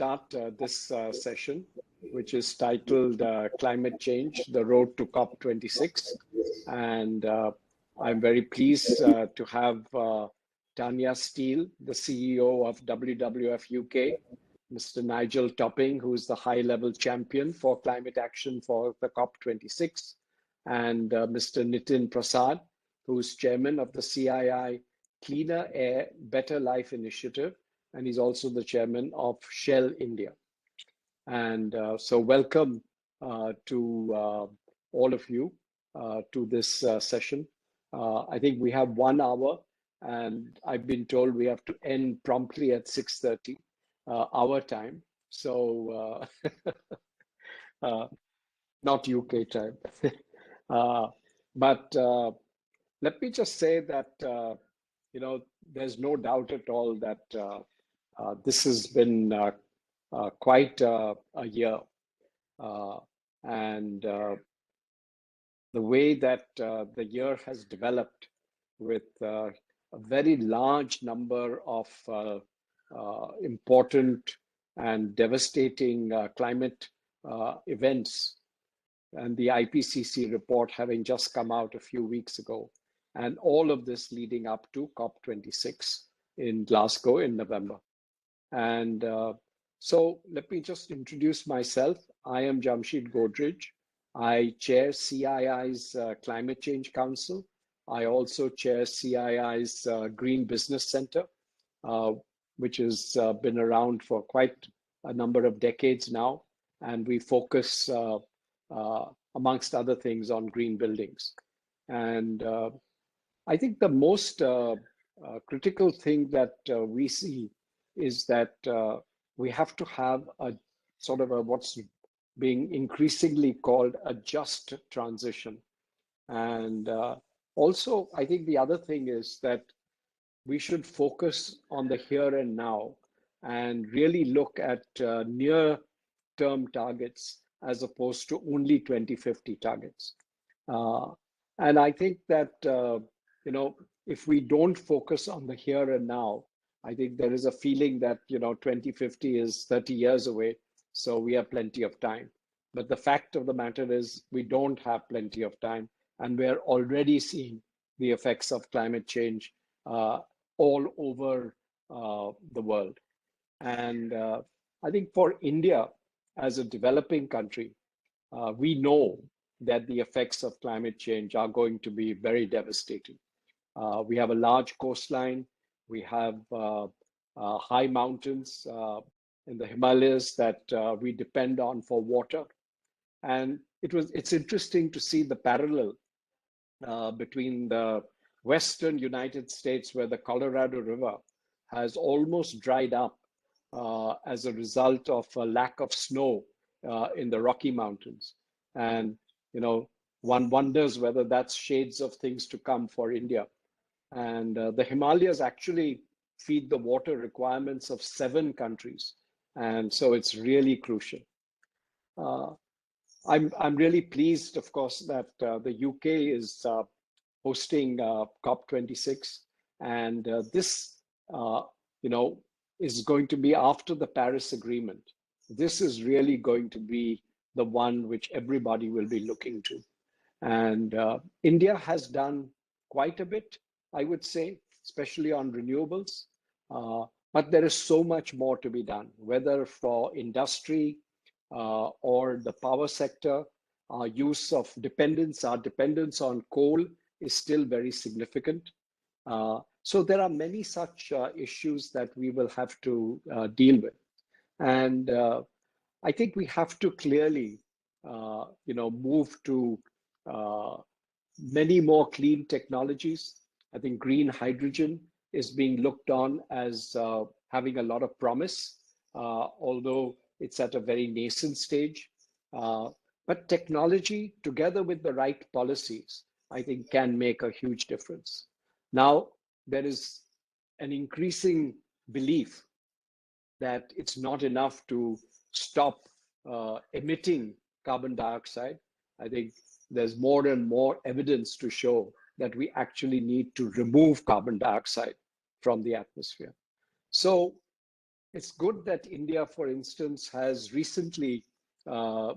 start this session, which is titled Climate Change, the Road to COP26. And I'm very pleased to have Tanya Steele, the CEO of WWF UK, Mr. Nigel Topping, who is the high-level champion for climate action for the COP26, and Mr. Nitin Prasad, who is chairman of the CII Cleaner Air, Better Life Initiative, and he's also the chairman of Shell India. And so welcome to all of you to this session. I think we have 1 hour, and I've been told we have to end promptly at 6:30 our time. So not UK time. But let me just say that, there's no doubt at all that this has been quite a year. And the way that the year has developed with a very large number of important and devastating climate events, and the IPCC report having just come out a few weeks ago, and all of this leading up to COP26 in Glasgow in November. And so let me just introduce myself. I am Jamshid Godrej. I chair CII's Climate Change Council. I also chair CII's Green Business Center, which has been around for quite a number of decades now. And we focus, amongst other things, on green buildings. And I think the most critical thing that we see is that we have to have a sort of what's being increasingly called a just transition. And also, I think the other thing is that we should focus on the here and now and really look at near-term targets as opposed to only 2050 targets. And I think that, if we don't focus on the here and now, I think there is a feeling that, 2050 is 30 years away, so we have plenty of time. But the fact of the matter is we don't have plenty of time, and we're already seeing the effects of climate change all over the world. And I think for India, as a developing country, we know that the effects of climate change are going to be very devastating. We have a large coastline. We have high mountains in the Himalayas that we depend on for water. And it's interesting to see the parallel between the Western United States, where the Colorado River has almost dried up as a result of a lack of snow in the Rocky Mountains. And, one wonders whether that's shades of things to come for India. And the Himalayas actually feed the water requirements of 7 countries. And so it's really crucial. I'm really pleased, of course, that the UK is hosting COP26. And this, is going to be after the Paris Agreement. This is really going to be the one which everybody will be looking to. And India has done quite a bit, I would say, especially on renewables. But there is so much more to be done, whether for industry or the power sector. Our dependence on coal is still very significant. So there are many such issues that we will have to deal with. And I think we have to clearly, move to many more clean technologies. I think green hydrogen is being looked on as having a lot of promise, although it's at a very nascent stage. But technology, together with the right policies, I think can make a huge difference. Now, there is an increasing belief that it's not enough to stop emitting carbon dioxide. I think there's more and more evidence to show that we actually need to remove carbon dioxide from the atmosphere. So It's good that India, for instance, has recently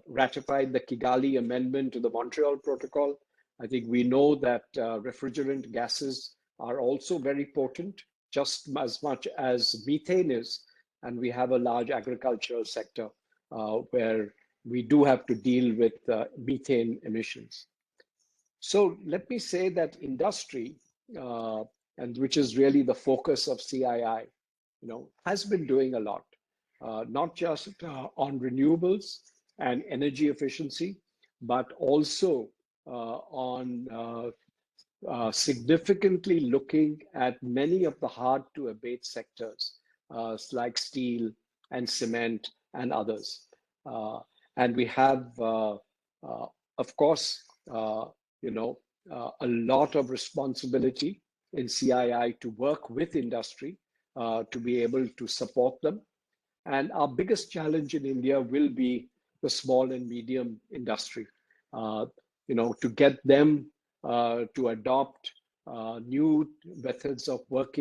ratified the Kigali Amendment to the Montreal Protocol. I think we know that refrigerant gases are also very potent, just as much as methane is. And we have a large agricultural sector where we do have to deal with methane emissions. So let me say that industry, and which is really the focus of CII, has been doing a lot, not just on renewables and energy efficiency, but also on significantly looking at many of the hard to abate sectors, like steel and cement and others. And we have, of course, a lot of responsibility in CII to work with industry to be able to support them. And our biggest challenge in India will be the small and medium industry, to get them to adopt new methods of work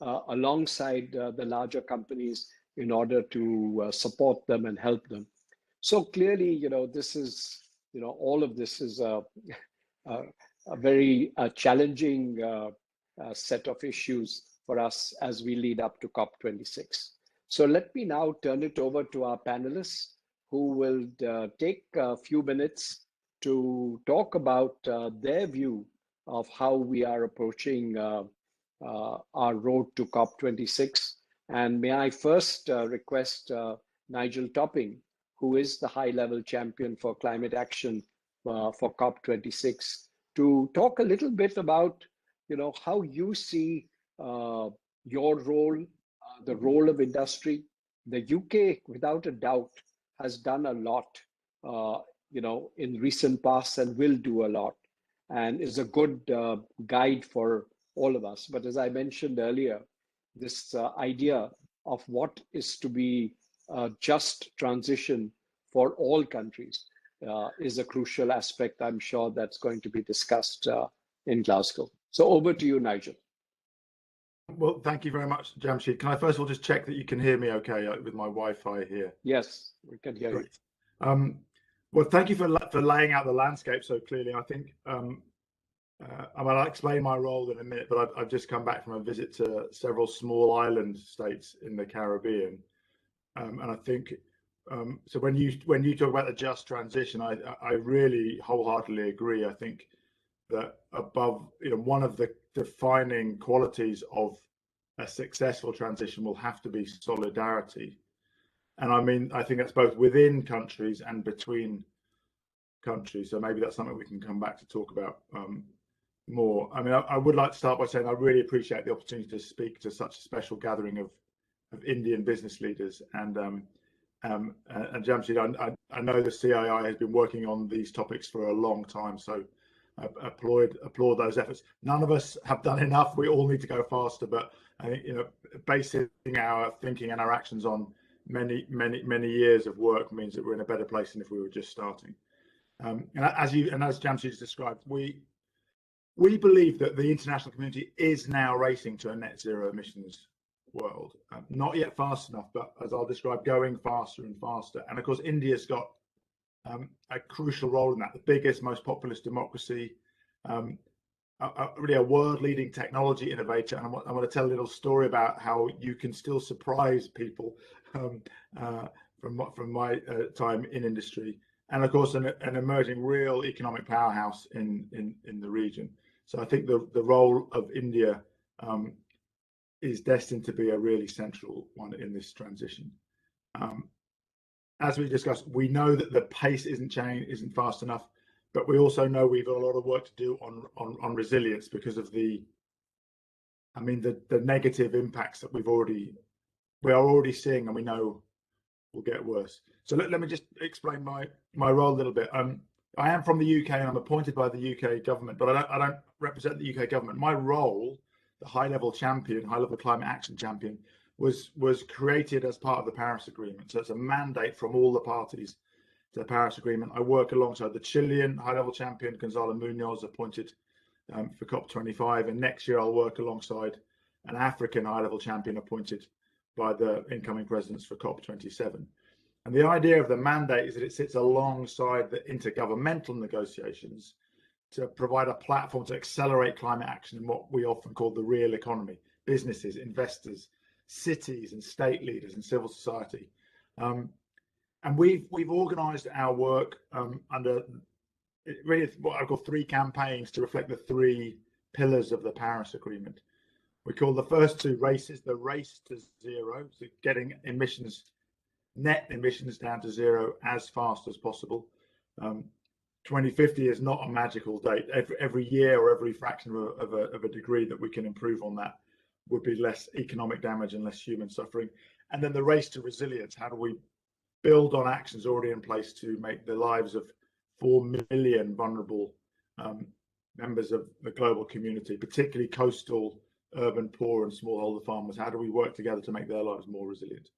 alongside the larger companies in order to support them and help them. So clearly, this is, all of this is a very challenging set of issues for us as we lead up to COP26. So let me now turn it over to our panelists, who will take a few minutes to talk about their view of how we are approaching our road to COP26. And may I first request Nigel Topping, who is the high-level champion for climate action for COP26, to talk a little bit about, how you see your role, the role of industry. The UK, without a doubt, has done a lot, in recent past and will do a lot, and is a good guide for all of us. But as I mentioned earlier, this idea of what is to be a just transition for all countries is a crucial aspect. I'm sure that's going to be discussed in Glasgow. So over to you, Nigel. Well, thank you very much, Jamshid. Can I first of all just check that you can hear me okay with my Wi-Fi here? Yes, we can hear Great. you. Well, thank you for laying out the landscape so clearly. I think I'll explain my role in a minute, but I've just come back from a visit to several small island states in the Caribbean, and I think so. When you talk about the just transition, I really wholeheartedly agree. I think that above, one of the defining qualities of a successful transition will have to be solidarity. And I think that's both within countries and between countries. So maybe that's something we can come back to talk about more. I would like to start by saying I really appreciate the opportunity to speak to such a special gathering of Indian business leaders. And Jamshid, I know the CII has been working on these topics for a long time. So I applaud those efforts. None of us have done enough. We all need to go faster. But I think, basing our thinking and our actions on many years of work means that we're in a better place than if we were just starting. And as Jamshid described, we believe that the international community is now racing to a net zero emissions world. Not yet fast enough, but as I'll describe, going faster and faster. And of course, India's got a crucial role in that. The biggest, most populous democracy, really a world-leading technology innovator. And I want to tell a little story about how you can still surprise people from my time in industry. And of course, an emerging real economic powerhouse in the region. So I think the role of India is destined to be a really central one in this transition. As we discussed, we know that the pace isn't fast enough, but we also know we've got a lot of work to do on resilience because of the negative impacts that we are already seeing, and we know will get worse. So let me just explain my role a little bit. I am from the UK and I'm appointed by the UK government, but I don't represent the UK government. My role, the high-level climate action champion, was created as part of the Paris Agreement. So it's a mandate from all the parties to the Paris Agreement. I work alongside the Chilean high-level champion, Gonzalo Munoz, appointed for COP25. And next year I'll work alongside an African high-level champion appointed by the incoming presidents for COP27. And the idea of the mandate is that it sits alongside the intergovernmental negotiations to provide a platform to accelerate climate action in what we often call the real economy: businesses, investors, cities and state leaders and civil society. And we've organized our work under really what I call 3 campaigns to reflect the 3 pillars of the Paris Agreement. We call the first 2 races: the race to zero, so getting net emissions down to zero as fast as possible. 2050 is not a magical date. Every year or every fraction of a degree that we can improve on that would be less economic damage and less human suffering. And then the race to resilience: how do we build on actions already in place to make the lives of 4 million vulnerable members of the global community, particularly coastal, urban poor and smallholder farmers, how do we work together to make their lives more resilient?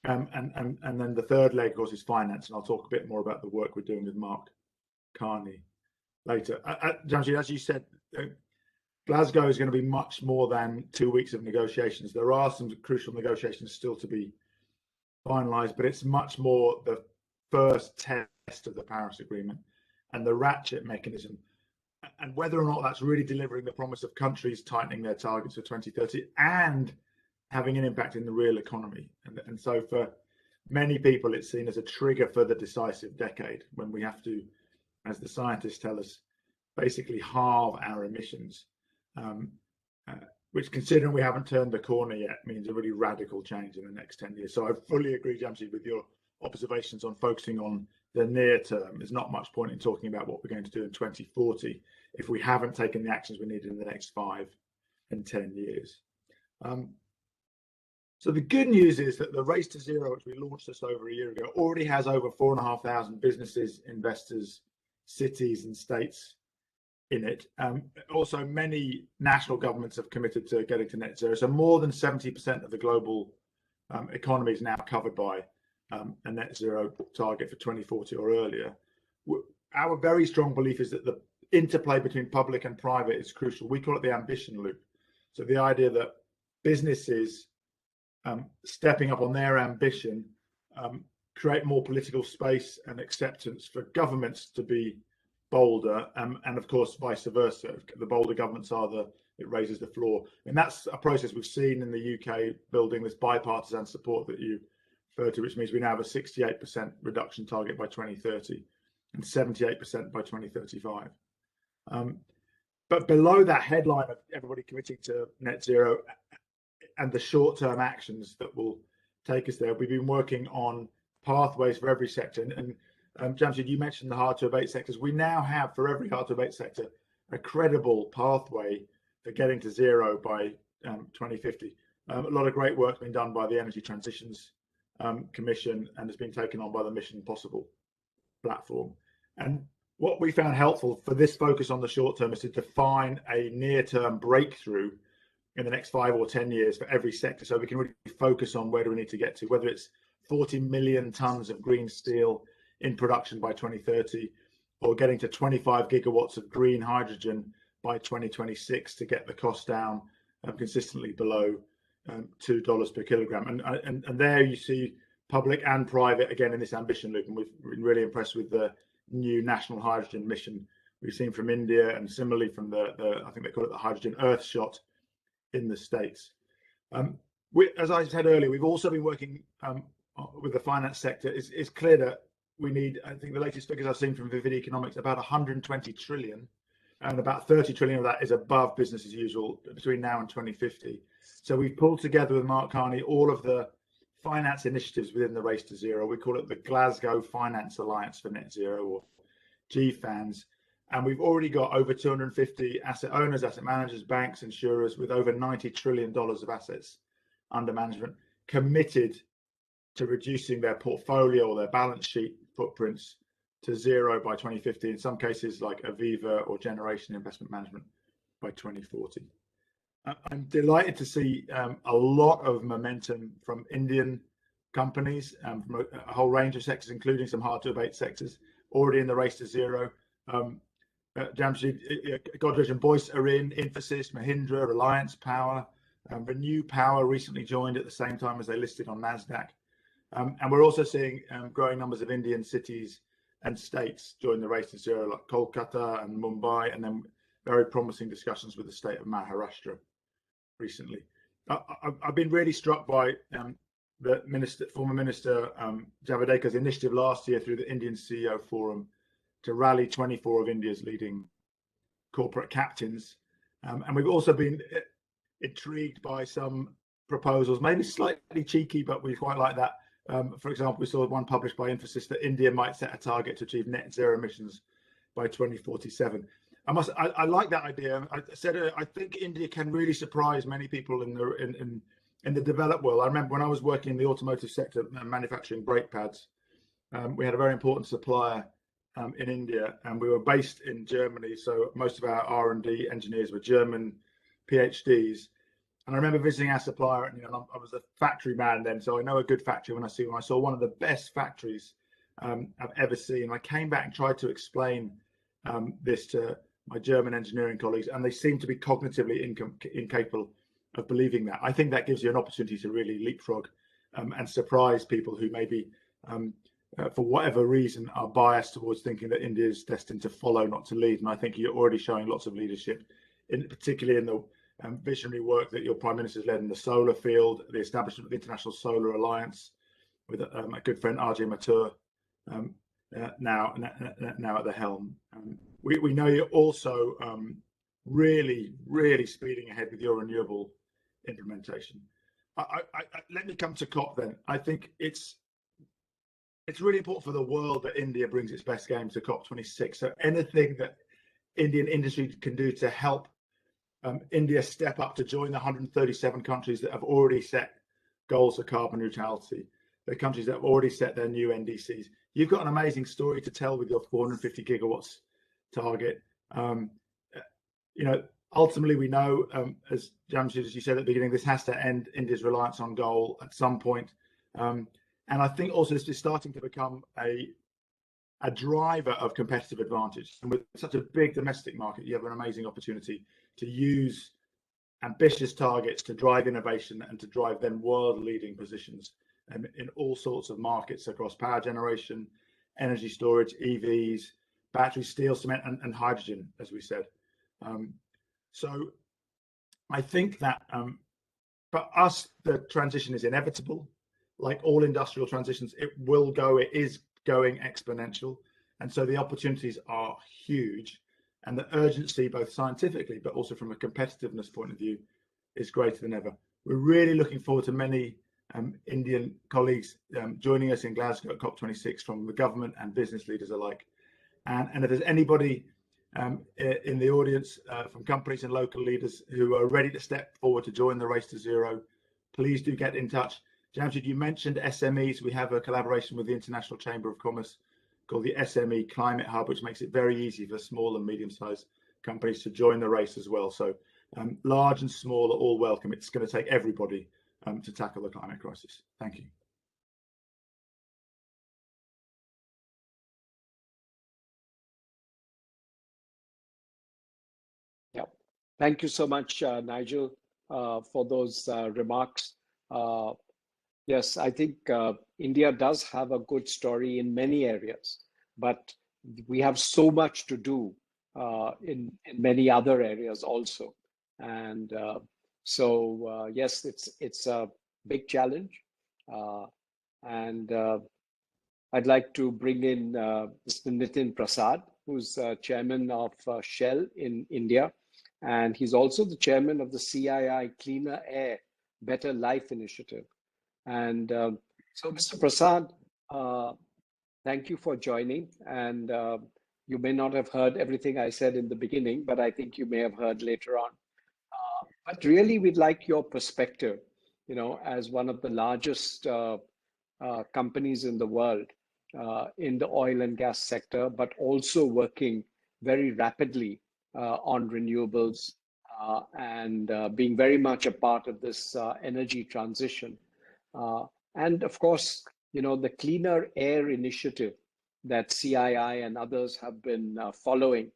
And then the third leg, of course, is finance, and I'll talk a bit more about the work we're doing with Mark Carney later. Jamshid, as you said, Glasgow is going to be much more than 2 weeks of negotiations. There are some crucial negotiations still to be finalised, but it's much more the first test of the Paris Agreement and the ratchet mechanism, and whether or not that's really delivering the promise of countries tightening their targets for 2030 and having an impact in the real economy. And so for many people, it's seen as a trigger for the decisive decade when we have to, as the scientists tell us, basically halve our emissions, which, considering we haven't turned the corner yet, means a really radical change in the next 10 years. So I fully agree, Jamshid, with your observations on focusing on the near term. There's not much point in talking about what we're going to do in 2040 if we haven't taken the actions we need in the next 5 and 10 years. So the good news is that the Race to Zero, which we launched just over a year ago, already has over 4,500 businesses, investors, cities and states in it. Also, many national governments have committed to getting to net zero. So more than 70% of the global economy is now covered by a net zero target for 2040 or earlier. Our very strong belief is that the interplay between public and private is crucial. We call it the ambition loop. So the idea that businesses stepping up on their ambition create more political space and acceptance for governments to be bolder, and of course vice versa. The bolder governments are, it raises the floor, and that's a process we've seen in the UK, building this bipartisan support that you referred to, which means we now have a 68% reduction target by 2030 and 78% by 2035. But below that headline of everybody committing to net zero and the short-term actions that will take us there, we've been working on pathways for every sector. And Jamshid, you mentioned the hard-to-abate sectors. We now have, for every hard-to-abate sector, a credible pathway for getting to zero by 2050. A lot of great work has been done by the Energy Transitions Commission and has been taken on by the Mission Possible platform. And what we found helpful for this focus on the short term is to define a near-term breakthrough in the next 5 or 10 years for every sector, so we can really focus on where do we need to get to, whether it's 40 million tons of green steel in production by 2030 or getting to 25 gigawatts of green hydrogen by 2026 to get the cost down consistently below $2 per kilogram. And there you see public and private again in this ambition loop, and we've been really impressed with the new national hydrogen mission we've seen from India, and similarly from the I think they call it the hydrogen Earthshot in the States. As I said earlier, we've also been working with the finance sector. It's clear that we need, I think the latest figures I've seen from Vivid Economics, about 120 trillion, and about 30 trillion of that is above business as usual between now and 2050. So we've pulled together with Mark Carney all of the finance initiatives within the Race to Zero. We call it the Glasgow Finance Alliance for Net Zero, or GFANZ. And we've already got over 250 asset owners, asset managers, banks, insurers with over $90 trillion of assets under management committed to reducing their portfolio or their balance sheet footprints to zero by 2050. In some cases like Aviva or Generation Investment Management by 2040. I'm delighted to see a lot of momentum from Indian companies, from a whole range of sectors, including some hard-to-abate sectors, already in the Race to Zero. Jamshid, Godrej and Boyce are in, Infosys, Mahindra, Reliance Power, Renew Power recently joined at the same time as they listed on NASDAQ. And we're also seeing growing numbers of Indian cities and states join the race to zero, like Kolkata and Mumbai, and then very promising discussions with the state of Maharashtra recently. I've been really struck by the former minister Javadeka's initiative last year through the Indian CEO Forum to rally 24 of India's leading corporate captains. And we've also been intrigued by some proposals, maybe slightly cheeky, but we quite like that. For example, we saw one published by Infosys that India might set a target to achieve net zero emissions by 2047. I like that idea. I said I think India can really surprise many people in the developed world. I remember when I was working in the automotive sector, manufacturing brake pads, we had a very important supplier in India, and we were based in Germany. So most of our R&D engineers were German PhDs. And I remember visiting our supplier, and I was a factory man then, so I know a good factory when I saw one of the best factories I've ever seen. I came back and tried to explain this to my German engineering colleagues, and they seem to be cognitively incapable of believing that. I think that gives you an opportunity to really leapfrog and surprise people who maybe, for whatever reason, are biased towards thinking that India is destined to follow, not to lead. And I think you're already showing lots of leadership, particularly in the visionary work that your Prime Minister's led in the solar field, the establishment of the International Solar Alliance with a good friend, RJ Mathur, now at the helm. We know you're also really speeding ahead with your renewable implementation. Let me come to COP then. I think it's really important for the world that India brings its best game to COP26. So anything that Indian industry can do to help India step up to join the 137 countries that have already set goals for carbon neutrality, the countries that have already set their new NDCs. You've got an amazing story to tell with your 450 gigawatts target. Ultimately, we know, as Jamshid, as you said at the beginning, this has to end India's reliance on coal at some point. And I think also this is starting to become a driver of competitive advantage. And with such a big domestic market, you have an amazing opportunity to use ambitious targets to drive innovation and to drive then world-leading positions in all sorts of markets across power generation, energy storage, EVs, batteries, steel, cement, and hydrogen, as we said. So I think that for us, the transition is inevitable. Like all industrial transitions, it is going exponential. And so the opportunities are huge. And the urgency, both scientifically, but also from a competitiveness point of view, is greater than ever. We're really looking forward to many Indian colleagues joining us in Glasgow at COP26 from the government and business leaders alike. And if there's anybody in the audience from companies and local leaders who are ready to step forward to join the race to zero, please do get in touch. Jamshid, you mentioned SMEs. We have a collaboration with the International Chamber of Commerce called the SME Climate Hub, which makes it very easy for small and medium-sized companies to join the race as well. So large and small are all welcome. It's going to take everybody to tackle the climate crisis. Thank you. Yeah, thank you so much, Nigel, for those remarks. Yes, I think India does have a good story in many areas, but we have so much to do in many other areas also. And so, yes, it's a big challenge. And I'd like to bring in Mr. Nitin Prasad, who's chairman of Shell in India. And he's also the chairman of the CII Cleaner Air, Better Life initiative. And so, Mr. Prasad, thank you for joining. And you may not have heard everything I said in the beginning, but I think you may have heard later on. But really, we'd like your perspective, as one of the largest companies in the world in the oil and gas sector, but also working very rapidly on renewables and being very much a part of this energy transition. And of course, the Cleaner Air initiative that CII and others have been following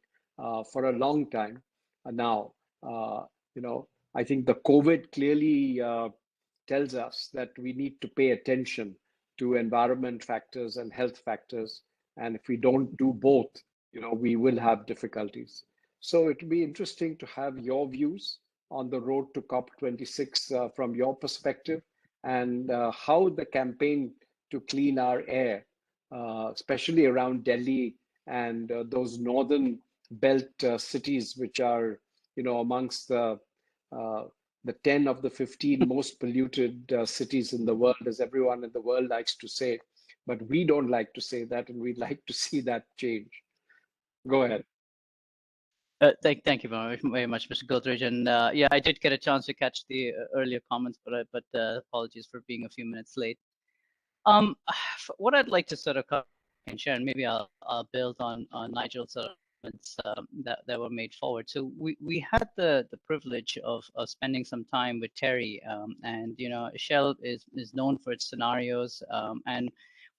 for a long time now. I think the COVID clearly tells us that we need to pay attention to environment factors and health factors. And if we don't do both, we will have difficulties. So it'll be interesting to have your views on the road to COP26 from your perspective, and how the campaign to clean our air, especially around Delhi and those northern belt cities, which are, amongst uh, the 10 of the 15 most polluted cities in the world, as everyone in the world likes to say. But we don't like to say that, and we'd like to see that change. Go ahead. Thank you very much, Mr. Godrej. And yeah, I did get a chance to catch the earlier comments, but apologies for being a few minutes late. What I'd like to sort of cover and share, and maybe I'll build on Nigel's comments that were made forward. So we had the privilege of spending some time with Terry, and Shell is known for its scenarios, and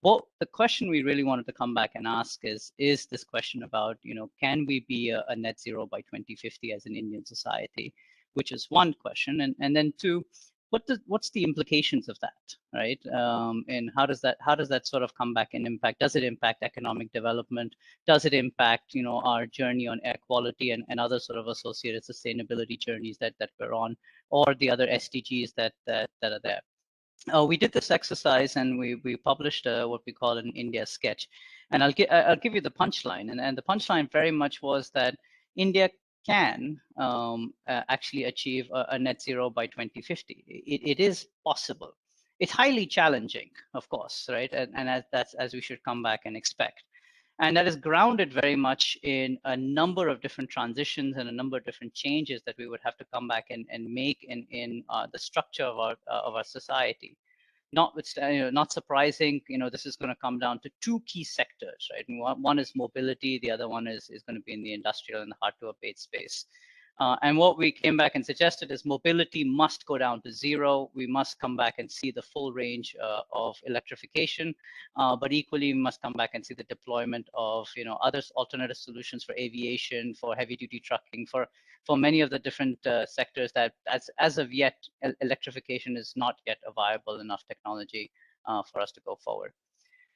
what the question we really wanted to come back and ask is this question about, can we be a net zero by 2050 as an Indian society, which is one question, and then two, what's the implications of that, right? And how does that sort of come back and impact? Does it impact economic development? Does it impact our journey on air quality and other sort of associated sustainability journeys that we're on, or the other SDGs that are there? We did this exercise and we published what we call an India sketch, and I'll give you the punchline, and the punchline very much was that India can actually achieve a net zero by 2050. It is possible. It's highly challenging, of course, right? And that's as we should come back and expect. And that is grounded very much in a number of different transitions and a number of different changes that we would have to come back and make in the structure of our society. Not surprising, this is going to come down to two key sectors, right? And one is mobility, the other one is going to be in the industrial and the hard to abate space. And what we came back and suggested is mobility must go down to zero. We must come back and see the full range of electrification, but equally we must come back and see the deployment of other alternative solutions for aviation, for heavy duty trucking, for many of the different sectors that as of yet electrification is not yet a viable enough technology for us to go forward.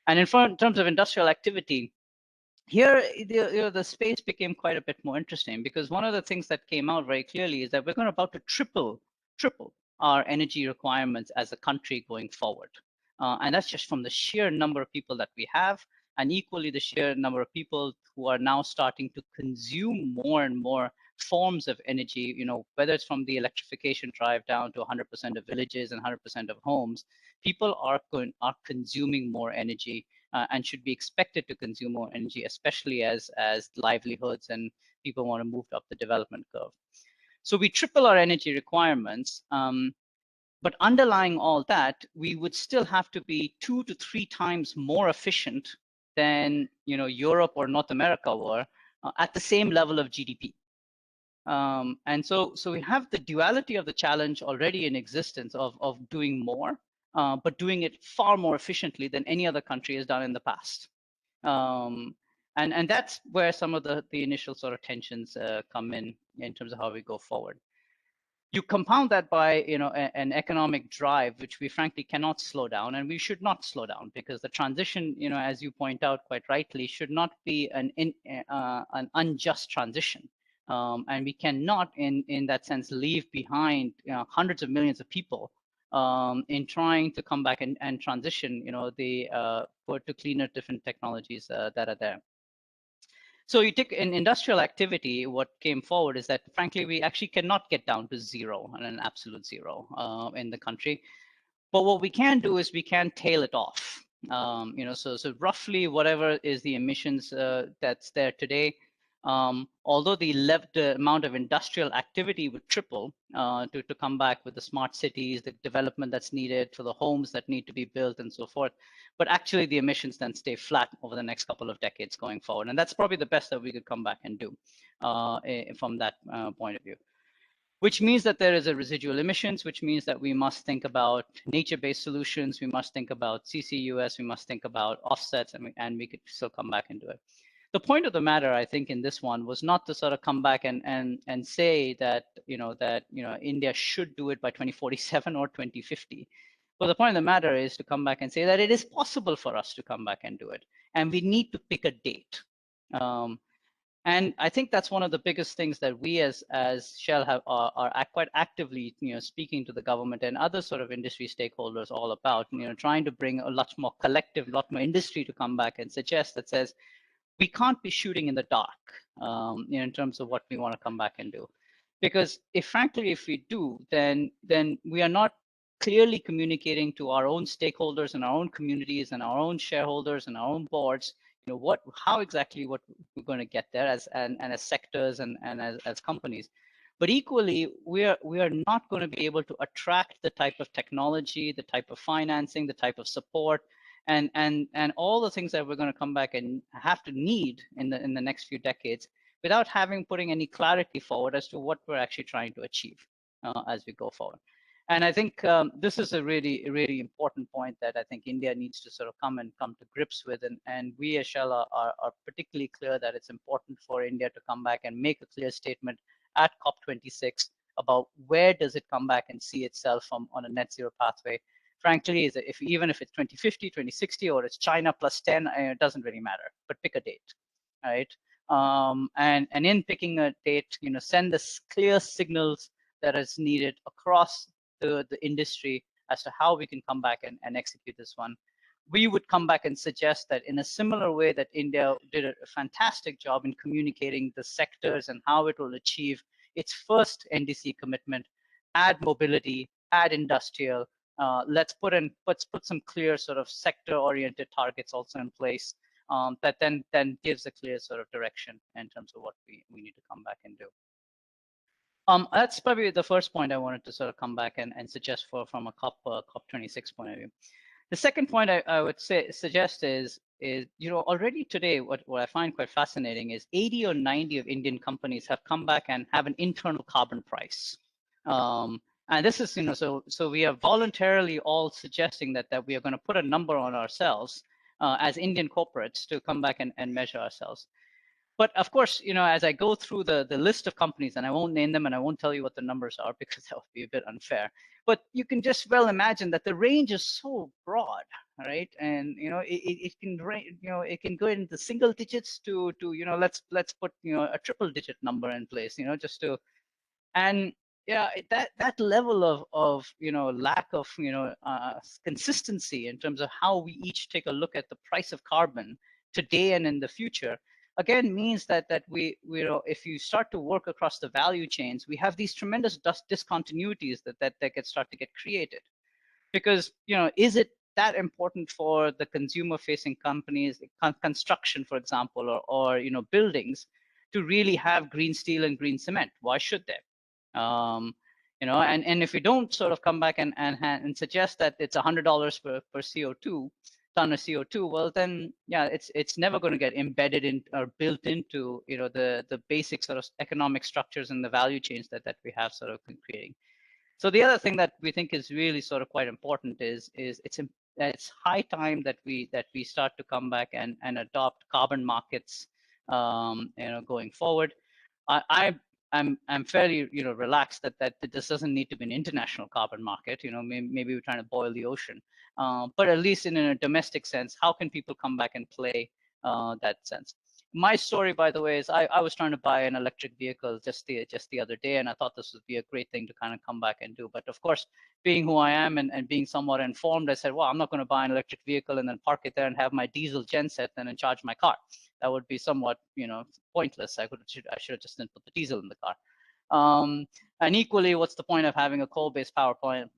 And in terms of industrial activity, here, the space became quite a bit more interesting, because one of the things that came out very clearly is that we're about to triple our energy requirements as a country going forward. And that's just from the sheer number of people that we have, and equally the sheer number of people who are now starting to consume more and more forms of energy, whether it's from the electrification drive down to 100% of villages and 100% of homes. People are consuming more energy. And should be expected to consume more energy, especially as livelihoods and people want to move up the development curve. So we triple our energy requirements, but underlying all that, we would still have to be 2 to 3 times more efficient than Europe or North America were at the same level of GDP. And so we have the duality of the challenge already in existence of doing more, but doing it far more efficiently than any other country has done in the past. And that's where some of the initial sort of tensions come in terms of how we go forward. You compound that by an economic drive, which we frankly cannot slow down, and we should not slow down, because the transition, as you point out quite rightly, should not be an unjust transition. And we cannot, in that sense, leave behind hundreds of millions of people in trying to come back and transition, to cleaner, different technologies that are there. So you take in industrial activity, what came forward is that, frankly, we actually cannot get down to zero, and an absolute zero in the country. But what we can do is we can tail it off. So roughly whatever is the emissions that's there today, although the amount of industrial activity would triple to come back with the smart cities, the development that's needed for the homes that need to be built and so forth, but actually the emissions then stay flat over the next couple of decades going forward. And that's probably the best that we could come back and do from that point of view. Which means that there is a residual emissions, which means that we must think about nature-based solutions, we must think about CCUS, we must think about offsets, and we could still come back and do it. The point of the matter, I think, in this one was not to sort of come back and say that India should do it by 2047 or 2050. But the point of the matter is to come back and say that it is possible for us to come back and do it, and we need to pick a date. And I think that's one of the biggest things that we as Shell are quite actively speaking to the government and other sort of industry stakeholders all about, trying to bring a lot more collective, lot more industry to come back and suggest that says we can't be shooting in the dark in terms of what we want to come back and do, because frankly if we do, then we are not clearly communicating to our own stakeholders and our own communities and our own shareholders and our own boards how exactly what we're going to get there as sectors and as companies. But equally, we are not going to be able to attract the type of technology, the type of financing, the type of support, and all the things that we're going to come back and have to need in the next few decades without putting any clarity forward as to what we're actually trying to achieve as we go forward. And I think this is a really, really important point that I think India needs to sort of come to grips with. And we as Shell are particularly clear that it's important for India to come back and make a clear statement at COP26 about where does it come back and see itself on a net zero pathway. Frankly, even if it's 2050, 2060, or it's China plus 10, it doesn't really matter, but pick a date, right? And in picking a date, send the clear signals that is needed across the industry as to how we can come back and execute this one. We would come back and suggest that in a similar way that India did a fantastic job in communicating the sectors and how it will achieve its first NDC commitment, add mobility, add industrial. Let's put some clear sort of sector-oriented targets also in place that then gives a clear sort of direction in terms of what we need to come back and do. That's probably the first point I wanted to sort of come back and suggest from a COP26 point of view. The second point I would suggest is already today what I find quite fascinating is 80 or 90 of Indian companies have come back and have an internal carbon price. And this is so we are voluntarily all suggesting that we are going to put a number on ourselves as Indian corporates to come back and measure ourselves. But of course, as I go through the list of companies, and I won't name them and I won't tell you what the numbers are because that would be a bit unfair, but you can just well imagine that the range is so broad, right? And it can go into single digits to let's put a triple digit number in place, just to, and yeah, that level of lack of consistency in terms of how we each take a look at the price of carbon today and in the future, again means that we if you start to work across the value chains, we have these tremendous discontinuities that start to get created. Because is it that important for the consumer facing companies, construction for example, or buildings, to really have green steel and green cement? Why should they? And if we don't sort of come back and suggest that it's $100 per CO2 ton of CO2, well then, yeah, it's never going to get embedded in or built into the basic sort of economic structures and the value chains that we have sort of creating. So the other thing that we think is really sort of quite important is it's high time that we start to come back and adopt carbon markets, going forward. I'm fairly relaxed that this doesn't need to be an international carbon market. Maybe we're trying to boil the ocean, but at least in a domestic sense, how can people come back and play that sense? My story, by the way, is I was trying to buy an electric vehicle just the other day, and I thought this would be a great thing to kind of come back and do. But of course, being who I am and being somewhat informed, I said, well, I'm not going to buy an electric vehicle and then park it there and have my diesel genset and charge my car. That would be somewhat pointless. I should have just put the diesel in the car. And equally, what's the point of having a coal-based power plant,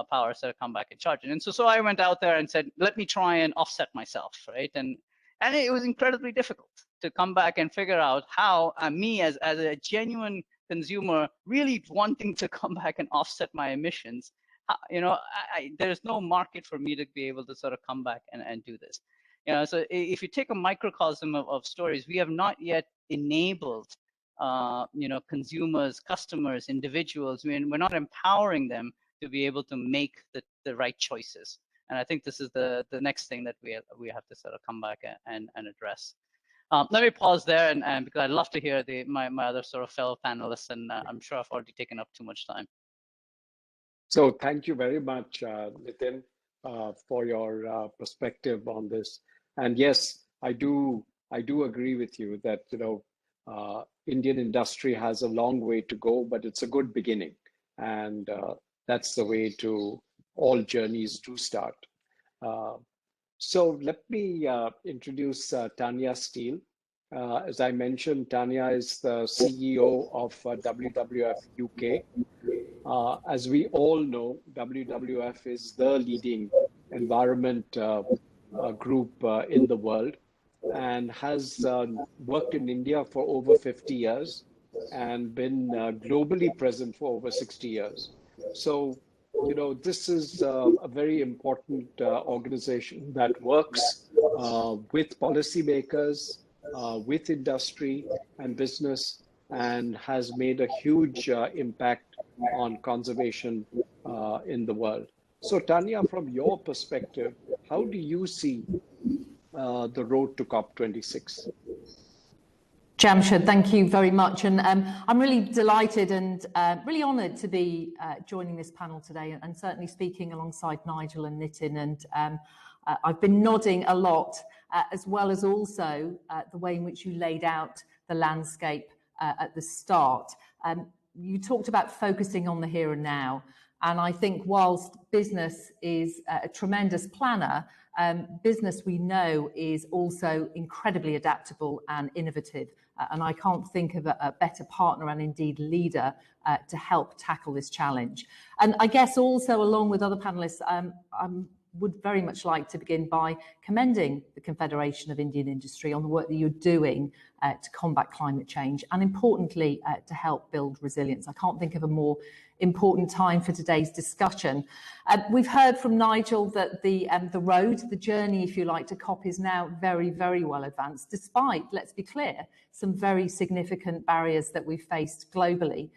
power instead of come back and charge it? And so I went out there and said, let me try and offset myself, right? And it was incredibly difficult to come back and figure out how me as a genuine consumer really wanting to come back and offset my emissions, there's no market for me to be able to sort of come back and do this. So if you take a microcosm of stories, we have not yet enabled consumers, customers, individuals. We're not empowering them to be able to make the right choices. And I think this is the next thing that we have to sort of come back and address. Let me pause there, and because I'd love to hear my other sort of fellow panelists, and I'm sure I've already taken up too much time. So thank you very much, Nitin, for your perspective on this. And yes, I do agree with you that Indian industry has a long way to go, but it's a good beginning, and that's the way to all journeys do start. So let me introduce Tanya Steele. As I mentioned, Tanya is the CEO of WWF UK. As we all know, WWF is the leading environment group in the world and has worked in India for over 50 years and been globally present for over 60 years. So, this is a very important organization that works with policymakers, with industry and business, and has made a huge impact on conservation in the world. So Tanya, from your perspective, how do you see the road to COP26? Jamshed, thank you very much. And I'm really delighted and really honoured to be joining this panel today, and certainly speaking alongside Nigel and Nitin. And I've been nodding a lot, as well as also the way in which you laid out the landscape at the start. You talked about focusing on the here and now. And I think whilst business is a tremendous planner, business we know is also incredibly adaptable and innovative. And I can't think of a better partner and indeed leader to help tackle this challenge. And I guess also, along with other panelists, I would very much like to begin by commending the Confederation of Indian Industry on the work that you're doing to combat climate change and, importantly, to help build resilience. I can't think of a more important time for today's discussion. We've heard from Nigel that the journey, if you like, to COP is now very, very well advanced, despite, let's be clear, some very significant barriers that we've faced globally.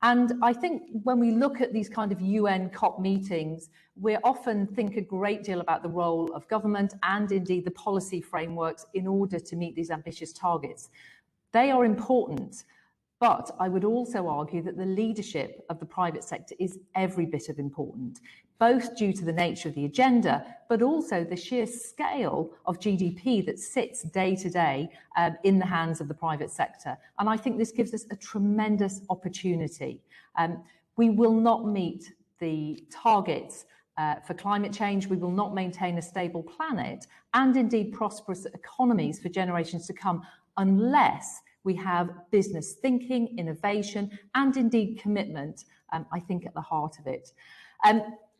And I think when we look at these kind of UN COP meetings, we often think a great deal about the role of government and indeed the policy frameworks in order to meet these ambitious targets. They are important, but I would also argue that the leadership of the private sector is every bit of important, both due to the nature of the agenda, but also the sheer scale of GDP that sits day to day in the hands of the private sector. And I think this gives us a tremendous opportunity. We will not meet the targets for climate change. We will not maintain a stable planet and indeed prosperous economies for generations to come unless we have business thinking, innovation, and indeed commitment, I think, at the heart of it.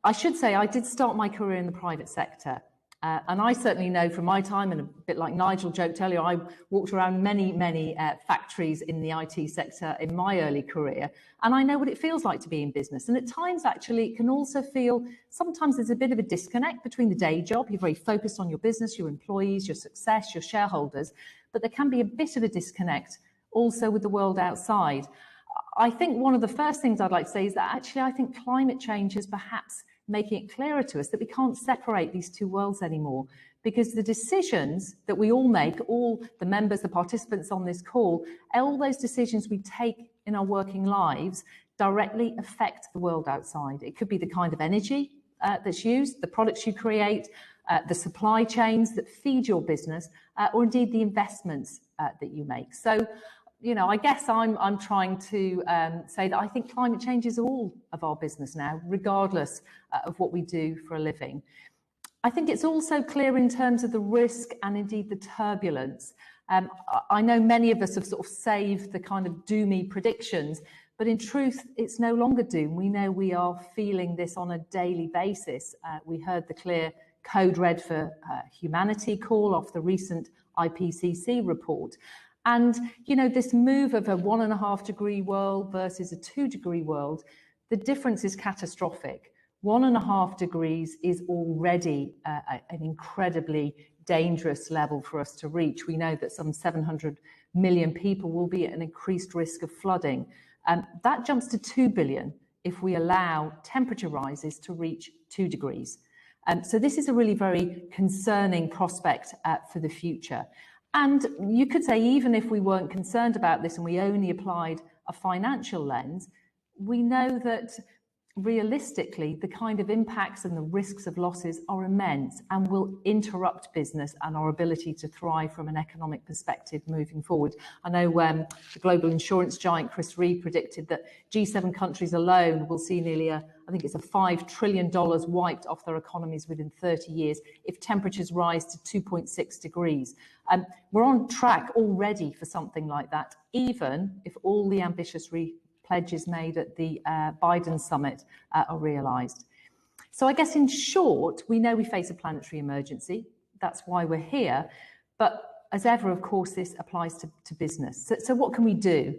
I should say I did start my career in the private sector. And I certainly know from my time, and a bit like Nigel joked earlier, I walked around many factories in the IT sector in my early career. And I know what it feels like to be in business. And at times, actually, it can also feel, sometimes there's a bit of a disconnect between the day job. You're very focused on your business, your employees, your success, your shareholders. But there can be a bit of a disconnect also with the world outside. I think one of the first things I'd like to say is that actually I think climate change is perhaps making it clearer to us that we can't separate these two worlds anymore, because the decisions that we all make, all the members, the participants on this call, all those decisions we take in our working lives directly affect the world outside. It could be the kind of energy that's used, the products you create, the supply chains that feed your business, or indeed the investments that you make. So, I guess I'm trying to say that I think climate change is all of our business now, regardless of what we do for a living. I think it's also clear in terms of the risk and indeed the turbulence. I know many of us have sort of saved the kind of doomy predictions, but in truth, it's no longer doom. We know we are feeling this on a daily basis. We heard the clear Code Red for Humanity call off the recent IPCC report. And, this move of a 1.5 degree world versus a 2 degree world, the difference is catastrophic. 1.5 degrees is already an incredibly dangerous level for us to reach. We know that some 700 million people will be at an increased risk of flooding. That jumps to 2 billion if we allow temperature rises to reach 2 degrees. So this is a really very concerning prospect for the future. And you could say, even if we weren't concerned about this and we only applied a financial lens, we know that realistically, the kind of impacts and the risks of losses are immense and will interrupt business and our ability to thrive from an economic perspective moving forward. I know the global insurance giant Chris Reed predicted that G7 countries alone will see nearly I think it's a $5 trillion wiped off their economies within 30 years if temperatures rise to 2.6 degrees. We're on track already for something like that, even if all the ambitious pledges made at the Biden summit are realised. So I guess in short, we know we face a planetary emergency. That's why we're here. But as ever, of course, this applies to business. So what can we do?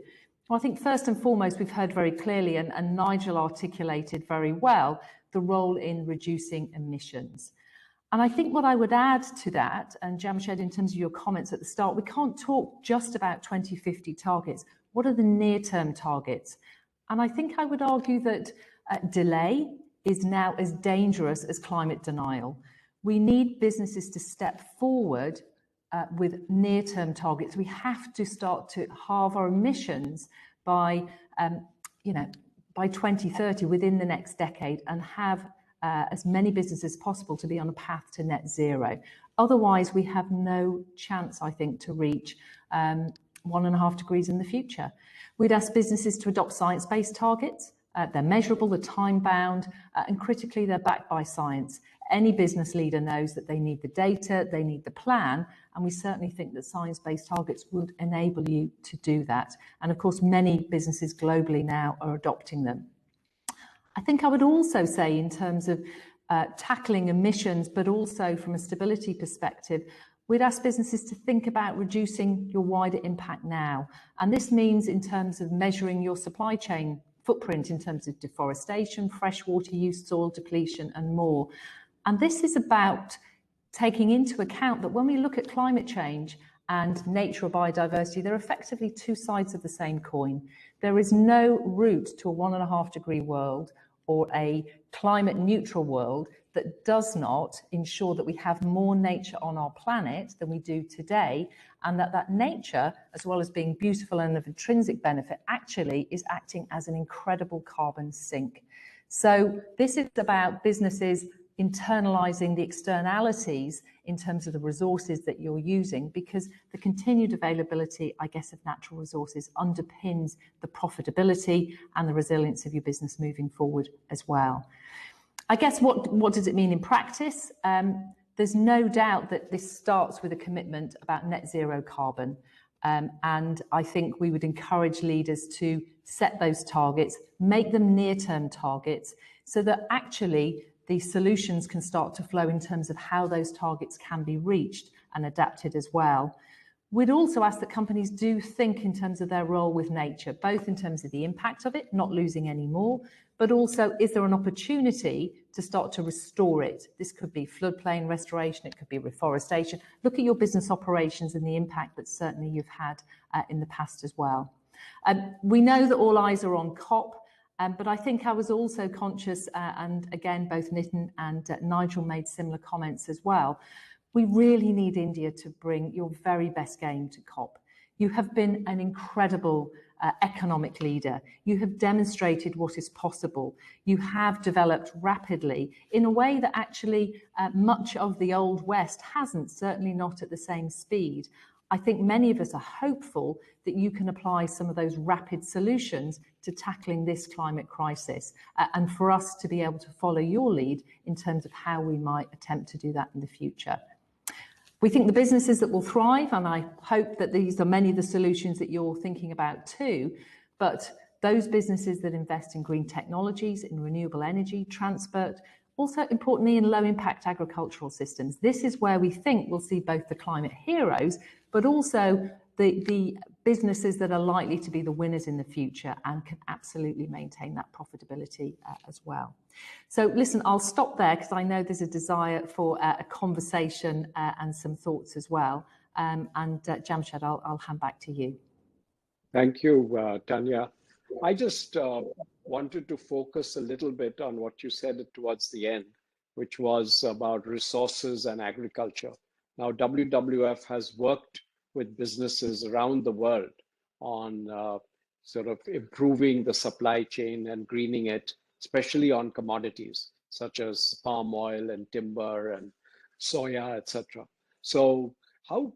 Well, I think first and foremost, we've heard very clearly, and Nigel articulated very well, the role in reducing emissions. And I think what I would add to that, and Jamshed, in terms of your comments at the start, we can't talk just about 2050 targets. What are the near-term targets? And I think I would argue that delay is now as dangerous as climate denial. We need businesses to step forward with near-term targets. We have to start to halve our emissions by 2030, within the next decade, and have as many businesses as possible to be on a path to net zero. Otherwise, we have no chance, I think, to reach 1.5 degrees in the future. We'd ask businesses to adopt science-based targets. They're measurable, they're time-bound, and critically, they're backed by science. Any business leader knows that they need the data, they need the plan, and we certainly think that science-based targets would enable you to do that. And of course, many businesses globally now are adopting them. I think I would also say, in terms of tackling emissions, but also from a stability perspective, we'd ask businesses to think about reducing your wider impact now. And this means in terms of measuring your supply chain footprint in terms of deforestation, freshwater use, soil depletion, and more. And this is about taking into account that when we look at climate change and nature or biodiversity, they're effectively two sides of the same coin. There is no route to a 1.5 degree world or a climate neutral world that does not ensure that we have more nature on our planet than we do today, and that nature, as well as being beautiful and of intrinsic benefit, actually is acting as an incredible carbon sink. So this is about businesses internalizing the externalities in terms of the resources that you're using, because the continued availability, I guess, of natural resources underpins the profitability and the resilience of your business moving forward as well. I guess what does it mean in practice? There's no doubt that this starts with a commitment about net zero carbon. And I think we would encourage leaders to set those targets, make them near-term targets, so that actually the solutions can start to flow in terms of how those targets can be reached and adapted as well. We'd also ask that companies do think in terms of their role with nature, both in terms of the impact of it, not losing any more, but also, is there an opportunity to start to restore it? This could be floodplain restoration, it could be reforestation. Look at your business operations and the impact that certainly you've had in the past as well. We know that all eyes are on COP, but I think I was also conscious, and again, both Nitin and Nigel made similar comments as well. We really need India to bring your very best game to COP. You have been an incredible economic leader. You have demonstrated what is possible. You have developed rapidly in a way that actually much of the Old West hasn't, certainly not at the same speed. I think many of us are hopeful that you can apply some of those rapid solutions to tackling this climate crisis, and for us to be able to follow your lead in terms of how we might attempt to do that in the future. We think the businesses that will thrive, and I hope that these are many of the solutions that you're thinking about too, but those businesses that invest in green technologies, in renewable energy, transport, also importantly in low impact agricultural systems. This is where we think we'll see both the climate heroes, but also the businesses that are likely to be the winners in the future and can absolutely maintain that profitability as well. So listen, I'll stop there because I know there's a desire for a conversation and some thoughts as well. And Jamshed, I'll hand back to you. Thank you, Tanya. I just wanted to focus a little bit on what you said towards the end, which was about resources and agriculture. Now, WWF has worked with businesses around the world on sort of improving the supply chain and greening it, especially on commodities such as palm oil and timber and soya, etc. So how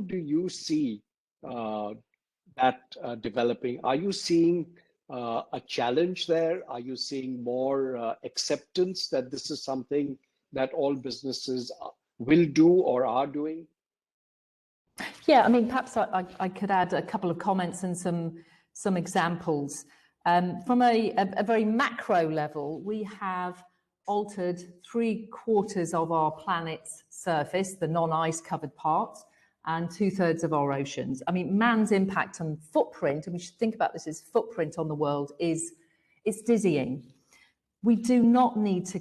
do you see that developing? Are you seeing a challenge there? Are you seeing more acceptance that this is something that all businesses will do or are doing? Yeah, I mean, perhaps I could add a couple of comments and some examples. From a very macro level, we have altered 3/4 of our planet's surface, the non-ice covered parts, and 2/3 of our oceans. I mean, man's impact on footprint, and we should think about this as footprint on the world, it's dizzying. We do not need to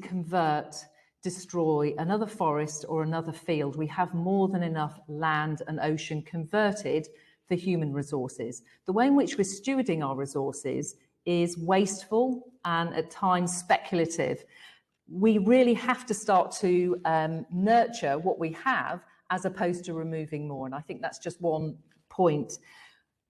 destroy another forest or another field. We have more than enough land and ocean converted for human resources. The way in which we're stewarding our resources is wasteful and at times speculative. We really have to start to nurture what we have as opposed to removing more. And I think that's just one point.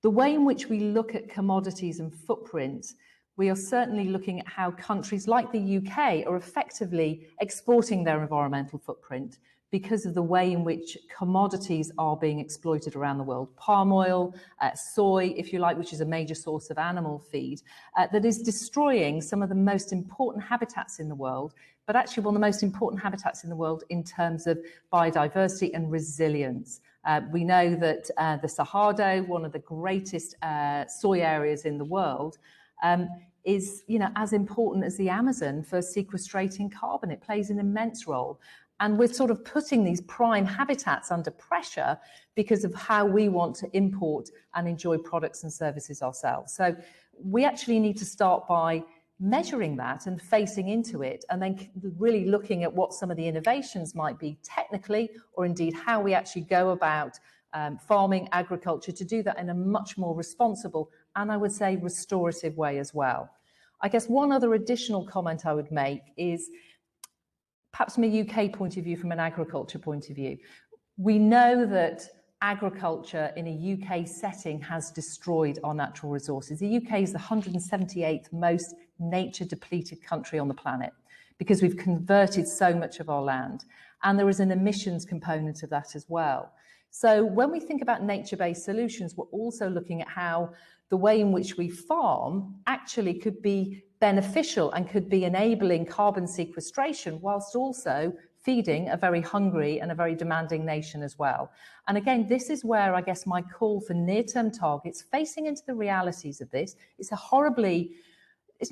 The way in which we look at commodities and footprint, we are certainly looking at how countries like the UK are effectively exporting their environmental footprint because of the way in which commodities are being exploited around the world. Palm oil, soy, if you like, which is a major source of animal feed, that is destroying some of the most important habitats in the world, but actually one of the most important habitats in the world in terms of biodiversity and resilience. We know that the Cerrado, one of the greatest soy areas in the world, is, you know, as important as the Amazon for sequestrating carbon. It plays an immense role. And we're sort of putting these prime habitats under pressure because of how we want to import and enjoy products and services ourselves. So we actually need to start by measuring that and facing into it, and then really looking at what some of the innovations might be technically, or indeed how we actually go about farming, agriculture, to do that in a much more responsible and, I would say, restorative way as well. I guess one other additional comment I would make is perhaps from a UK point of view, from an agriculture point of view. We know that agriculture in a UK setting has destroyed our natural resources. The UK is the 178th most nature depleted country on the planet because we've converted so much of our land. And there is an emissions component of that as well. So when we think about nature-based solutions, we're also looking at how the way in which we farm actually could be beneficial and could be enabling carbon sequestration whilst also feeding a very hungry and a very demanding nation as well. And again, this is where I guess my call for near-term targets, facing into the realities of this, it's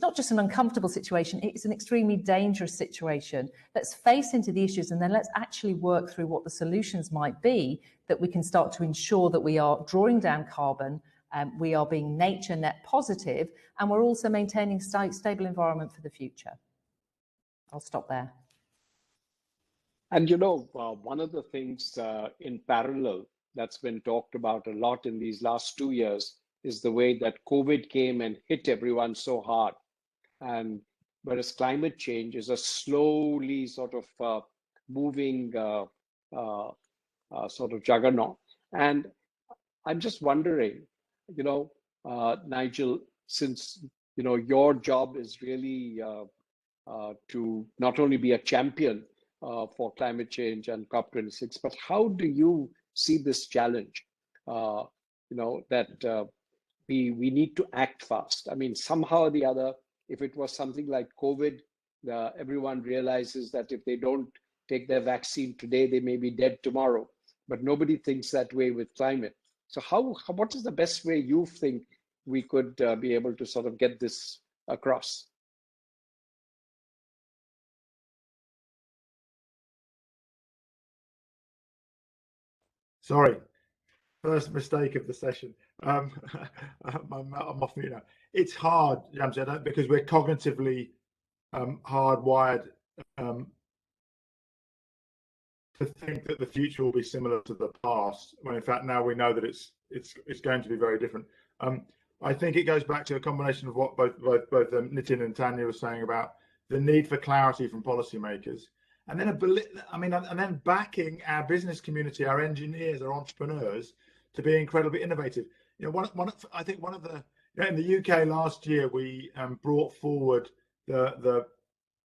not just an uncomfortable situation, it's an extremely dangerous situation. Let's face into the issues and then let's actually work through what the solutions might be that we can start to ensure that we are drawing down carbon, we are being nature net positive, and we're also maintaining a stable environment for the future. I'll stop there. And you know, one of the things in parallel that's been talked about a lot in these last 2 years is the way that COVID came and hit everyone so hard. And whereas climate change is a slowly sort of moving sort of juggernaut. And I'm just wondering, you know, Nigel, since, you know, your job is really to not only be a champion for climate change and COP26, but how do you see this challenge? You know, that we need to act fast. I mean, somehow or the other, if it was something like COVID, everyone realizes that if they don't take their vaccine today, they may be dead tomorrow. But nobody thinks that way with climate. So what is the best way you think we could be able to sort of get this across? Sorry, first mistake of the session. I'm off mute now. It's hard, Jamshed, because we're cognitively hardwired to think that the future will be similar to the past, when in fact now we know that it's going to be very different. I think it goes back to a combination of what both Nitin and Tanya were saying about the need for clarity from policymakers, and then and then backing our business community, our engineers, our entrepreneurs, to be incredibly innovative. You know, I think one of the, in the UK last year, we brought forward the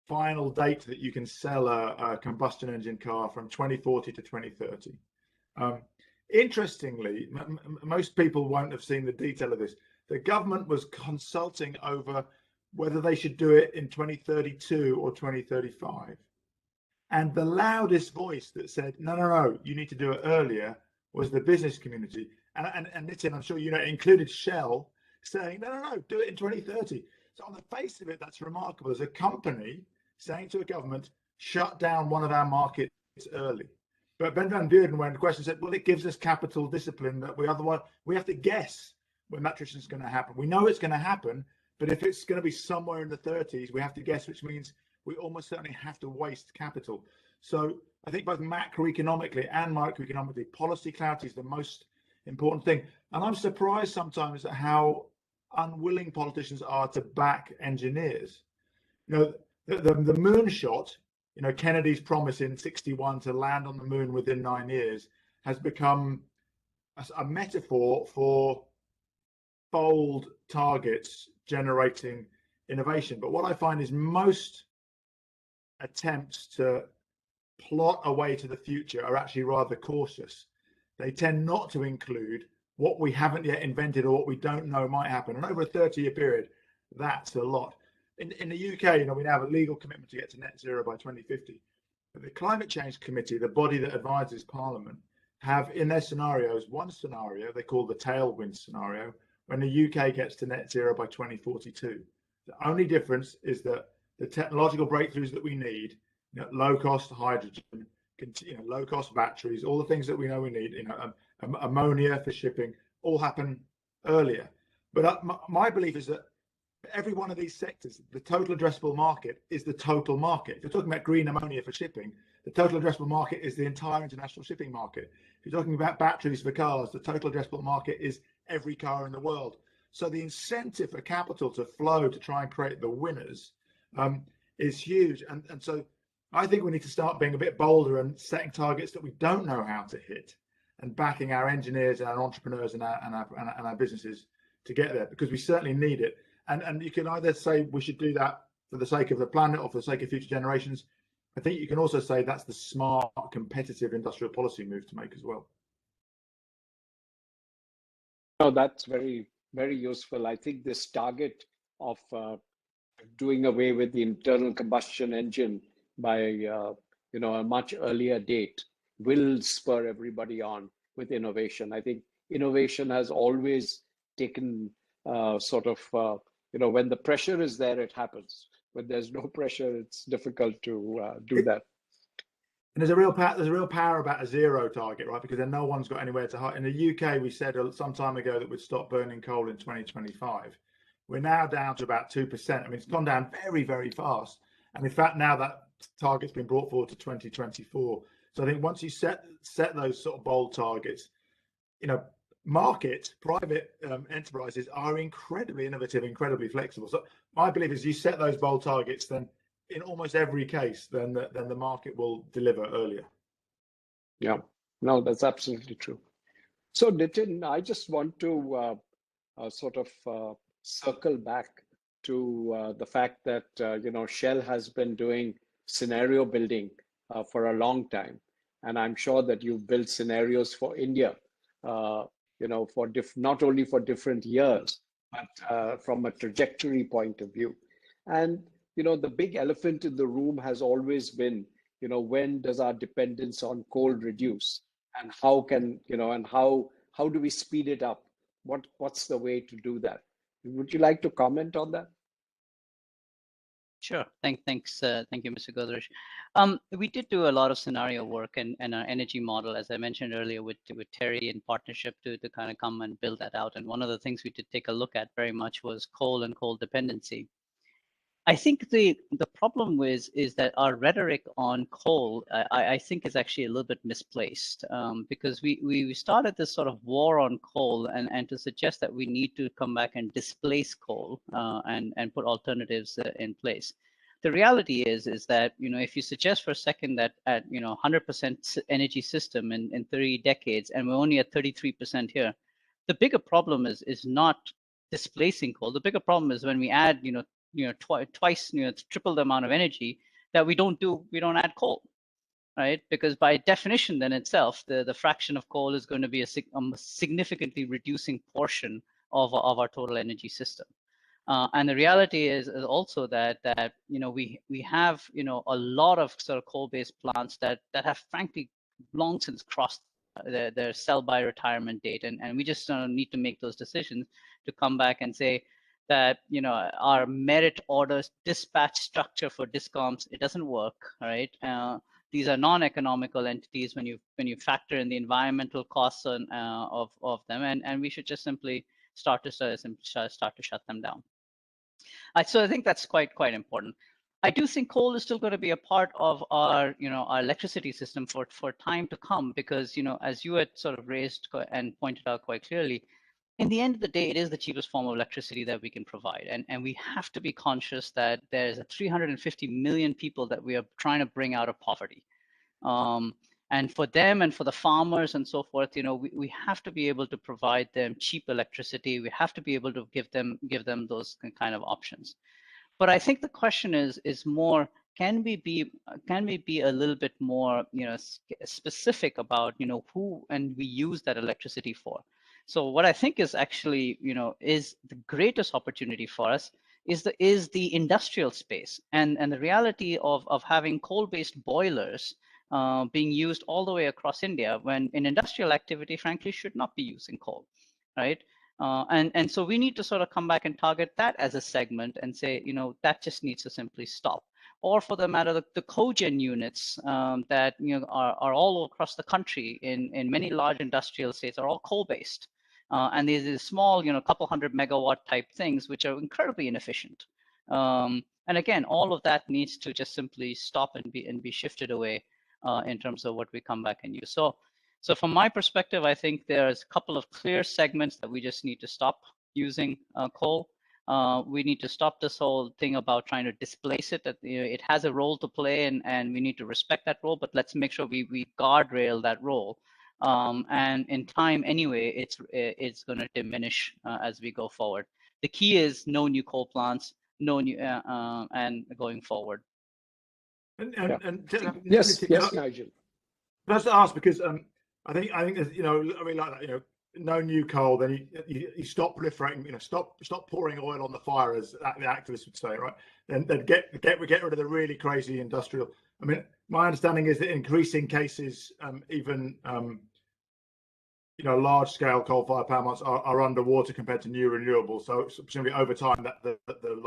final date that you can sell a combustion engine car from 2040 to 2030. Interestingly, most people won't have seen the detail of this. The government was consulting over whether they should do it in 2032 or 2035. And the loudest voice that said, no, you need to do it earlier, was the business community. And Nitin, I'm sure you know, it included Shell saying, no, do it in 2030. So on the face of it, that's remarkable. As a company saying to a government, shut down one of our markets early. But Ben van Beurden, when the question said, well, it gives us capital discipline that we have to guess when that transition is going to happen. We know it's going to happen, but if it's going to be somewhere in the 30s, we have to guess, which means we almost certainly have to waste capital. So I think both macroeconomically and microeconomically, policy clarity is the most important thing. And I'm surprised sometimes at how unwilling politicians are to back engineers. You know, the moonshot, you know, Kennedy's promise in '61 to land on the moon within 9 years has become a metaphor for bold targets generating innovation. But what I find is most attempts to plot a way to the future are actually rather cautious. They tend not to include what we haven't yet invented or what we don't know might happen. And over a 30-year period, that's a lot. In the UK, you know, we now have a legal commitment to get to net zero by 2050. But the Climate Change Committee, the body that advises Parliament, have in their scenarios one scenario they call the tailwind scenario, when the UK gets to net zero by 2042. The only difference is that the technological breakthroughs that we need, you know, low-cost hydrogen, you know, low-cost batteries, all the things that we know we need, you know, ammonia for shipping, all happen earlier. But my belief is that every one of these sectors, the total addressable market is the total market. If you're talking about green ammonia for shipping, the total addressable market is the entire international shipping market. If you're talking about batteries for cars, the total addressable market is every car in the world. So the incentive for capital to flow to try and create the winners is huge. And so I think we need to start being a bit bolder and setting targets that we don't know how to hit, and backing our engineers and our entrepreneurs and our businesses to get there, because we certainly need it. And you can either say we should do that for the sake of the planet or for the sake of future generations. I think you can also say that's the smart, competitive industrial policy move to make as well. No, that's very, very useful. I think this target of doing away with the internal combustion engine by you know, a much earlier date will spur everybody on with innovation. I think innovation has always taken sort of you know, when the pressure is there, it happens. When there's no pressure, it's difficult to do that. And there's a real power about a zero target, right? Because then no one's got anywhere to hide. In the UK, we said some time ago that we'd stop burning coal in 2025. We're now down to about 2%. I mean, it's gone down very, very fast. And in fact, now that target's been brought forward to 2024. So I think once you set those sort of bold targets, you know, private enterprises are incredibly innovative, incredibly flexible. So my belief is you set those bold targets, then in almost every case, then the market will deliver earlier. Yeah, no, that's absolutely true. So Nitin, I just want to sort of circle back to the fact that you know, Shell has been doing scenario building for a long time, and I'm sure that you've built scenarios for India. You know, for not only for different years, but from a trajectory point of view. And, you know, the big elephant in the room has always been, you know, when does our dependence on coal reduce? And how can, you know, and how do we speed it up? What's the way to do that? Would you like to comment on that? Sure. Thank you, Mr. Godrej. We did do a lot of scenario work and our energy model, as I mentioned earlier, with Terry in partnership to kind of come and build that out. And one of the things we did take a look at very much was coal and coal dependency. I think the problem is that our rhetoric on coal, I think, is actually a little bit misplaced, because we started this sort of war on coal and to suggest that we need to come back and displace coal and put alternatives in place. the reality is that, if you suggest for a second that at 100% energy system in 30 decades, and we're only at 33% here, the bigger problem is not displacing coal. The bigger problem is when we add twice, triple the amount of energy, that we don't add coal, right? Because by definition then itself, the fraction of coal is going to be a significantly reducing portion of our total energy system. And the reality is also that we have a lot of sort of coal-based plants that have frankly long since crossed their sell-by retirement date, and we just need to make those decisions to come back and say that our merit orders dispatch structure for discoms, it doesn't work, right? These are non-economical entities when you factor in the environmental costs of them, and we should just simply start to shut them down. So I think that's quite important. I do think coal is still going to be a part of our our electricity system for time to come, because as you had sort of raised and pointed out quite clearly, in the end of the day, it is the cheapest form of electricity that we can provide, and we have to be conscious that there's 350 million people that we are trying to bring out of poverty. And for them and for the farmers and so forth, we have to be able to provide them cheap electricity. We have to be able to give them those kind of options. But I think the question is more, can we be a little bit more specific about who and we use that electricity for? So what I think is actually is the greatest opportunity for us is the industrial space, and the reality of having coal-based boilers being used all the way across India, when in industrial activity, frankly, should not be using coal, right? And so we need to sort of come back and target that as a segment and say, that just needs to simply stop. Or for the matter, the cogen units that are all across the country in many large industrial states are all coal-based, and these are small, couple 100 megawatt type things, which are incredibly inefficient. And again, all of that needs to just simply stop and be shifted away. In terms of what we come back and use. So from my perspective, I think there's a couple of clear segments that we just need to stop using coal. We need to stop this whole thing about trying to displace it. That it has a role to play, and we need to respect that role, but let's make sure we guardrail that role. And in time, anyway, it's going to diminish as we go forward. The key is no new coal plants, no new and going forward. Yes, Nigel. Just to ask, because I think there's I mean, like that, no new coal, then you stop proliferating, stop pouring oil on the fire, as the activists would say, right? Then get rid of the really crazy industrial. I mean, my understanding is that in increasing cases, even large scale coal-fired power plants are underwater compared to new renewables. So presumably over time that the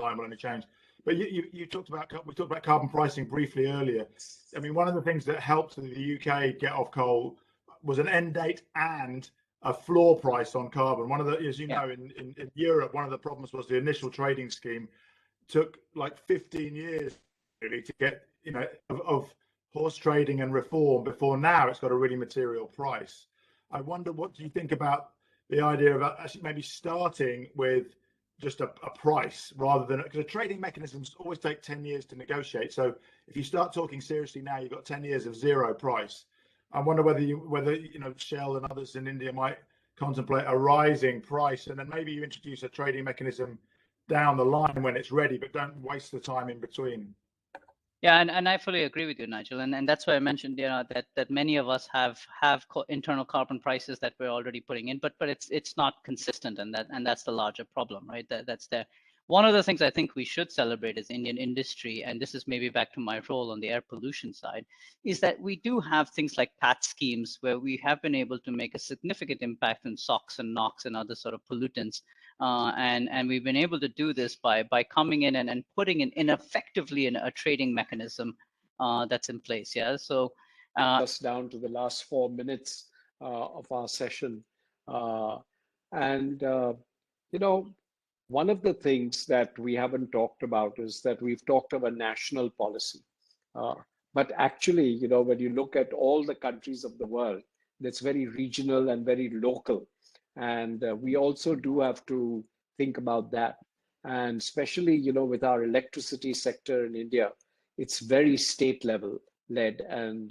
line will only change. But we talked about carbon pricing briefly earlier. I mean, one of the things that helped the UK get off coal was an end date and a floor price on carbon. One of the, as you know, in Europe, one of the problems was the initial trading scheme took like 15 years really to get, of horse trading and reform before now it's got a really material price. I wonder, what do you think about the idea of actually maybe starting with just a price rather than, because the trading mechanisms always take 10 years to negotiate. So if you start talking seriously now, you've got 10 years of zero price. I wonder whether Shell and others in India might contemplate a rising price, and then maybe you introduce a trading mechanism down the line when it's ready, but don't waste the time in between. Yeah, and I fully agree with you, Nigel, and that's why I mentioned that many of us have internal carbon prices that we're already putting in, but it's not consistent, and that's the larger problem, right? That's there. One of the things I think we should celebrate as Indian industry, and this is maybe back to my role on the air pollution side, is that we do have things like PAT schemes where we have been able to make a significant impact in SOx and NOx and other sort of pollutants. And we've been able to do this by coming in and putting in effectively in a trading mechanism that's in place. Yeah. So just down to the last 4 minutes of our session, one of the things that we haven't talked about is that we've talked about national policy, but actually, when you look at all the countries of the world, it's very regional and very local. And we also do have to think about that. And especially, you know, with our electricity sector in India, it's very state level led. And,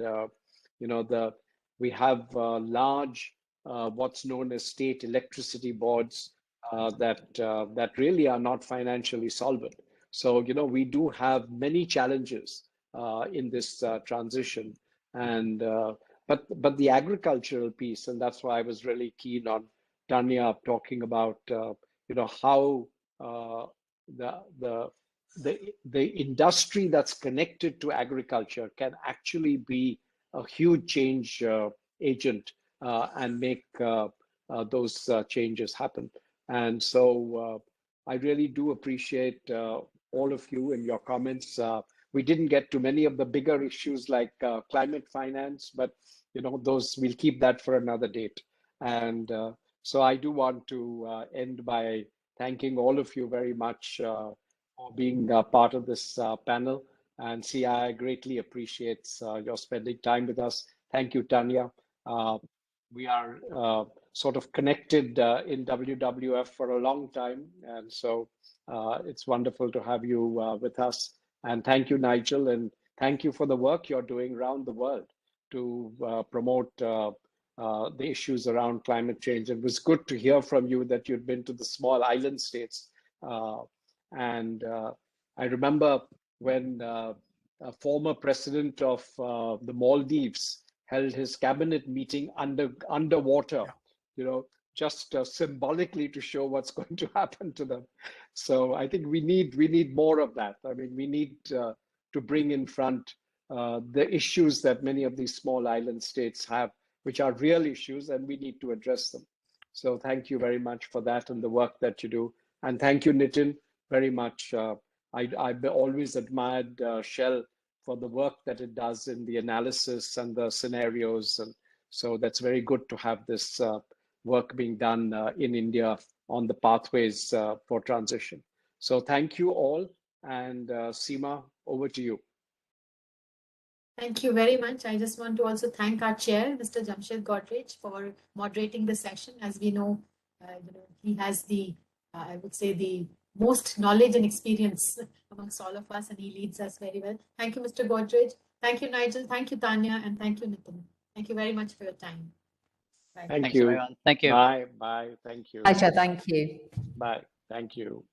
you know, we have large, what's known as state electricity boards that really are not financially solvent. So, you know, we do have many challenges in this transition. And but the agricultural piece, and that's why I was really keen on Tanya talking about you know, how the the industry that's connected to agriculture can actually be a huge change agent and make those changes happen. And so I really do appreciate all of you and your comments. We didn't get to many of the bigger issues like climate finance, but you know, those, we'll keep that for another date. And so I do want to end by thanking all of you very much for being part of this panel. And CII greatly appreciates your spending time with us. Thank you, Tanya. We are sort of connected in WWF for a long time. And so it's wonderful to have you with us. And thank you, Nigel. And thank you for the work you're doing around the world to promote the issues around climate change. It was good to hear from you that you'd been to the small island states. And I remember when a former president of the Maldives held his cabinet meeting underwater, you know, just symbolically to show what's going to happen to them. So I think we need more of that. I mean, we need to bring in front the issues that many of these small island states have, which are real issues, and we need to address them. So thank you very much for that and the work that you do. And thank you, Nitin, very much. I've always admired Shell for the work that it does in the analysis and the scenarios. And so that's very good to have this work being done in India on the pathways for transition. So thank you all. And Seema, over to you. Thank you very much. I just want to also thank our chair, Mr. Jamshed Godrej, for moderating the session. As we know, he has the, I would say, the most knowledge and experience amongst all of us, and he leads us very well. Thank you, Mr. Godrej. Thank you, Nigel. Thank you, Tanya. And thank you, Nitin. Thank you very much for your time. Bye. Thank Thanks, you. everyone. Thank you. Bye. Bye. Thank you. Aisha, thank you. Bye. Thank you.